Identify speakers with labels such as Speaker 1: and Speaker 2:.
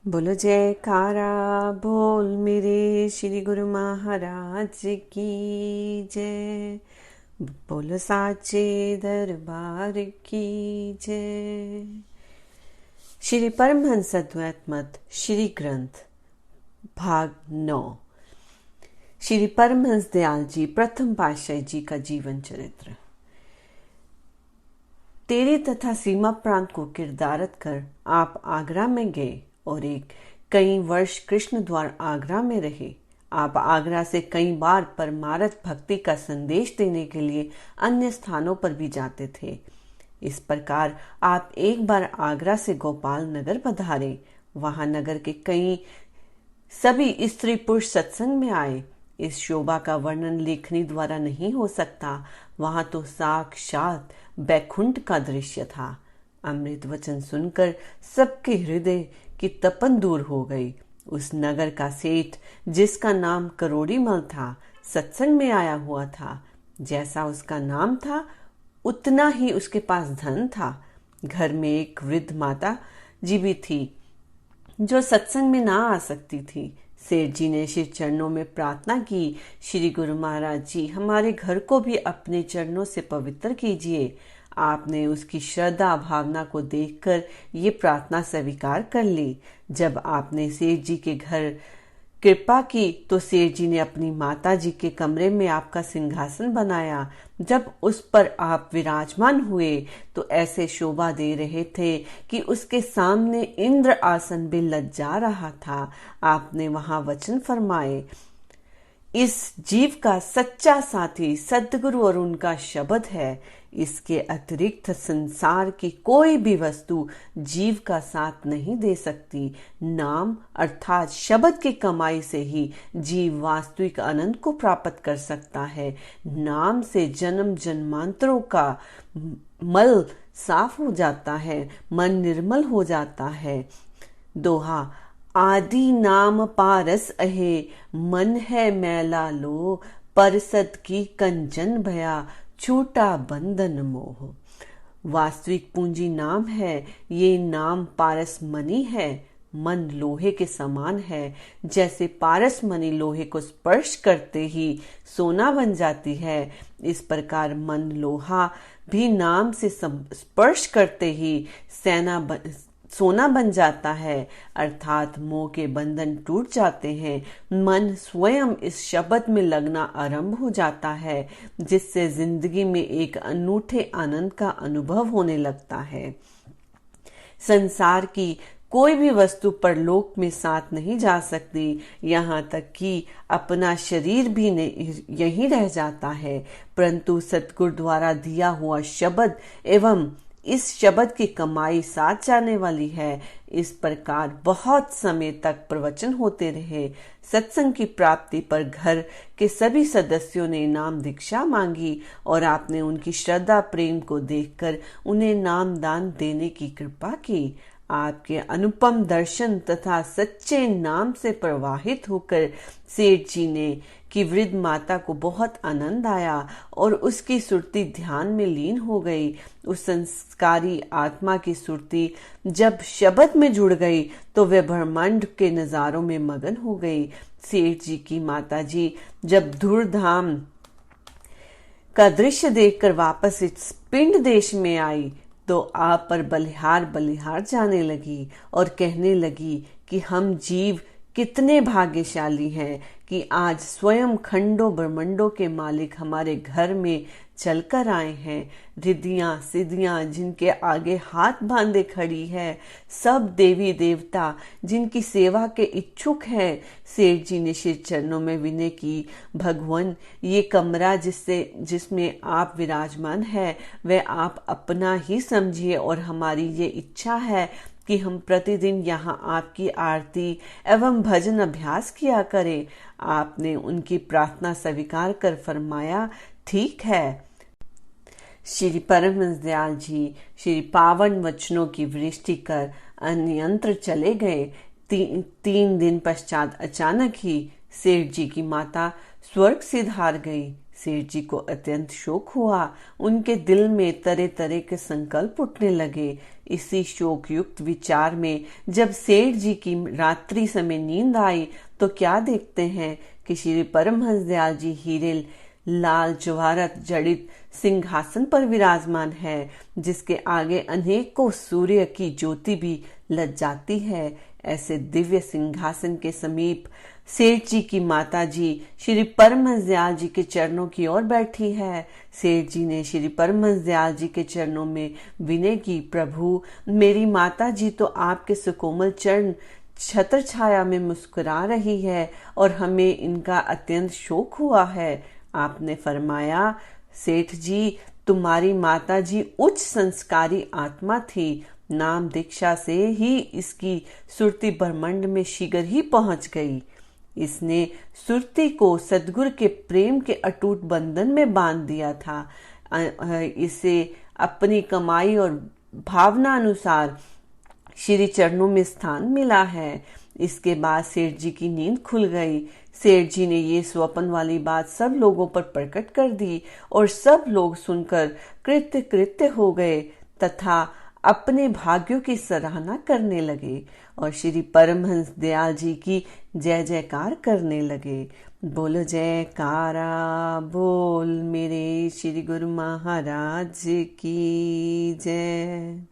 Speaker 1: बोलो जयकारा बोल मेरे श्री गुरु महाराज की जय। बोलो साचे दरबार की जय। श्री परमहंस अद्वैत मत श्री ग्रंथ भाग 9। श्री परमहंस दयाल जी प्रथम पातशाही जी का जीवन चरित्र। तेरी तथा सीमा प्रांत को किरदारत कर आप आगरा में गए और कई वर्ष कृष्ण द्वार आगरा में रहे। आप आगरा से कई बार परमार्थ भक्ति का संदेश देने के लिए अन्य स्थानों पर भी जाते थे। इस प्रकार आप एक बार आगरा से गोपाल नगर पधारे। वहां नगर के कई सभी स्त्री पुरुष सत्संग में आए। इस शोभा का वर्णन लेखनी द्वारा नहीं हो सकता। वहां तो साक्षात बैकुंठ का दृश्य था। अमृत वचन सुनकर सबके हृदय की तपन दूर हो गई। उस नगर का सेठ, जिसका नाम करोड़ीमल था, सत्संग में आया हुआ था। जैसा उसका नाम था उतना ही उसके पास धन था। घर में एक वृद्ध माता जी भी थी जो सत्संग में ना आ सकती थी। सेठ जी ने श्री चरणों में प्रार्थना की, श्री गुरु महाराज जी, हमारे घर को भी अपने चरणों से पवित्र कीजिए। आपने उसकी श्रद्धा भावना को देखकर ये प्रार्थना स्वीकार कर ली। जब आपने सेठ जी के घर कृपा की तो सेठ जी ने अपनी माता जी के कमरे में आपका सिंहासन बनाया। जब उस पर आप विराजमान हुए तो ऐसे शोभा दे रहे थे कि उसके सामने इंद्र आसन भी लज्जा रहा था। आपने वहां वचन फरमाए, इस जीव का सच्चा साथी सद्गुरु और उनका शब्द है। इसके अतिरिक्त संसार की कोई भी वस्तु जीव का साथ नहीं दे सकती। नाम अर्थात शब्द की कमाई से ही जीव वास्तविक आनंद को प्राप्त कर सकता है। नाम से जन्म जन्मांतरों का मल साफ हो जाता है, मन निर्मल हो जाता है। दोहा, आदि नाम पारस अहे, मन है मैला लो, परसत की कंचन भया, छूटा बंधन मोह। वास्तविक पूंजी नाम है। ये नाम पारस मणि है। मन लोहे के समान है। जैसे पारस मणि लोहे को स्पर्श करते ही सोना बन जाती है, इस प्रकार मन लोहा भी नाम से स्पर्श करते ही सोना बन जाता है। अर्थात मोह के बंधन टूट जाते हैं। मन स्वयं इस शब्द में लगना आरंभ हो जाता है, जिससे जिंदगी में एक अनूठे आनंद का अनुभव होने लगता है। संसार की कोई भी वस्तु परलोक में साथ नहीं जा सकती। यहाँ तक कि अपना शरीर भी यहीं रह जाता है। परंतु सतगुरु द्वारा दिया हुआ शब्द एवं इस शब्द की कमाई साथ जाने वाली है। इस प्रकार बहुत समय तक प्रवचन होते रहे। सत्संग की प्राप्ति पर घर के सभी सदस्यों ने नाम दीक्षा मांगी और आपने उनकी श्रद्धा प्रेम को देखकर उन्हें नाम दान देने की कृपा की। आपके अनुपम दर्शन तथा सच्चे नाम से प्रवाहित होकर सेठ जी ने कि वृद्ध माता को बहुत आनंद आया और उसकी सुरती ध्यान में लीन हो गई। उस संस्कारी आत्मा की सुरती जब शब्द में जुड़ गई तो वह ब्रह्मांड के नजारों में मगन हो गई। सेठ जी की माता जी जब धूर्धाम का दृश्य देखकर वापस इस पिंड देश में आई तो आप पर बलिहार बलिहार जाने लगी और कहने लगी कि हम जीव कितने भाग्यशाली हैं कि आज स्वयं खंडों ब्रह्मंडों के मालिक हमारे घर में चलकर आए हैं। रिद्धियां सिद्धियां जिनके आगे हाथ बांधे खड़ी है, सब देवी देवता जिनकी सेवा के इच्छुक हैं। सेठ जी ने श्री चरणों में विनय की, भगवान, ये कमरा जिसमें आप विराजमान है वह आप अपना ही समझिए और हमारी ये इच्छा है कि हम प्रतिदिन यहाँ आपकी आरती एवं भजन अभ्यास किया करें। आपने उनकी प्रार्थना स्वीकार कर फरमाया, ठीक है। श्री परमहंस दयाल जी श्री पावन वचनों की वृष्टि कर अन्यंत्र चले गए। तीन दिन पश्चात अचानक ही सेठ जी की माता स्वर्ग से धार गई। सेठ जी को अत्यंत शोक हुआ। उनके दिल में तरह तरह के संकल्प उठने लगे। इसी शोक युक्त विचार में जब सेठ जी की रात्रि समय नींद आई तो क्या देखते हैं कि श्री परमहंस दयाल जी हीरे लाल जवाहरत जड़ित सिंहासन पर विराजमान है, जिसके आगे अनेकों सूर्य की ज्योति भी लग जाती है। ऐसे दिव्य सिंहासन के समीप सेठ जी की माता जी श्री परमहंस दयाल जी के चरणों की ओर बैठी है। सेठ जी ने श्री परमहंस दयाल जी के चरणों में विनय की, प्रभु मेरी माता जी तो आपके सुकोमल चरण छत्र छाया में मुस्कुरा रही है और हमें इनका अत्यंत शोक हुआ है। आपने फरमाया, सेठ जी तुम्हारी माता जी उच्च संस्कारी आत्मा थी, नाम दीक्षा से ही इसकी सुरती ब्रह्मांड में शीघ्र ही पहुंच गई। इसने सुरती को सदगुरु के प्रेम के अटूट बंधन में बांध दिया था। इसे अपनी कमाई और भावना अनुसार श्री चरणों में स्थान मिला है। इसके बाद सेठ जी की नींद खुल गई। सेठ जी ने ये स्वप्न वाली बात सब लोगों पर प्रकट कर दी और सब लोग सुनकर कृत्य कृत्य हो गए तथा अपने भाग्यों की सराहना करने लगे और श्री परमहंस दयाल जी की जय जयकार करने लगे। बोलो जयकारा बोल मेरे श्री गुरु महाराज की जय।